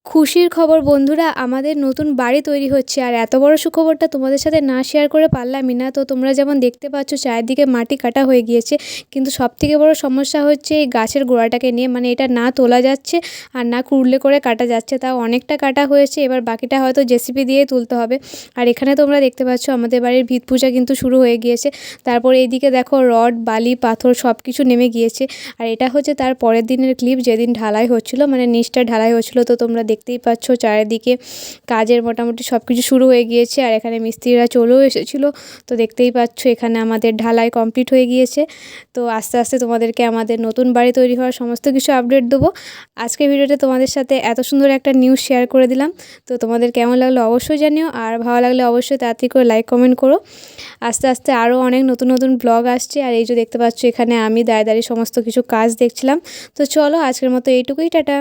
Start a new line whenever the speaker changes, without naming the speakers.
খুশির খবর বন্ধুরা, আমাদের নতুন বাড়ি তৈরি হচ্ছে। আর এত বড় সুখবরটা তোমাদের সাথে না শেয়ার করে পারলামই না। তো তোমরা যেমন দেখতে পাচ্ছ চারিদিকে মাটি কাটা হয়ে গিয়েছে, কিন্তু সবথেকে বড় সমস্যা হচ্ছে এই গাছের গোড়াটাকে নিয়ে। মানে এটা না তোলা যাচ্ছে আর না কুড়লে করে কাটা যাচ্ছে। তাও অনেকটা কাটা হয়েছে, এবার বাকিটা হয়তো জেসিপি দিয়েই তুলতে হবে। আর এখানে তোমরা দেখতে পাচ্ছ আমাদের বাড়ির ভিত পূজা কিন্তু শুরু হয়ে গিয়েছে। তারপর এইদিকে দেখো রড, বালি, পাথর সব কিছু নেমে গিয়েছে। আর এটা হচ্ছে তার পরের দিনের ক্লিপ, যেদিন ঢালাই হচ্ছিলো, মানে নিচটা ঢালাই হচ্ছিলো। তো তোমরা দেখতেই পাচ্ছ চারিদিকে কাজের মোটামুটি সব কিছু শুরু হয়ে গিয়েছে। আর এখানে মিস্ত্রিরা চলেও এসেছিলো। তো দেখতেই পাচ্ছ এখানে আমাদের ঢালাই কমপ্লিট হয়ে গিয়েছে। তো আস্তে আস্তে তোমাদেরকে আমাদের নতুন বাড়ি তৈরি হওয়ার সমস্ত কিছু আপডেট দেবো। আজকের ভিডিওতে তোমাদের সাথে এত সুন্দর একটা নিউজ শেয়ার করে দিলাম। তো তোমাদের কেমন লাগলো অবশ্যই জানিও, আর ভালো লাগলে অবশ্যই তাড়াতাড়ি করে লাইক কমেন্ট করো। আস্তে আস্তে আরও অনেক নতুন নতুন ব্লগ আসছে। আর এই যে দেখতে পাচ্ছ এখানে আমি দাঁড়িয়ে দাঁড়িয়ে সমস্ত কিছু কাজ দেখছিলাম। তো চলো আজকের মতো এইটুকুই, টাটা।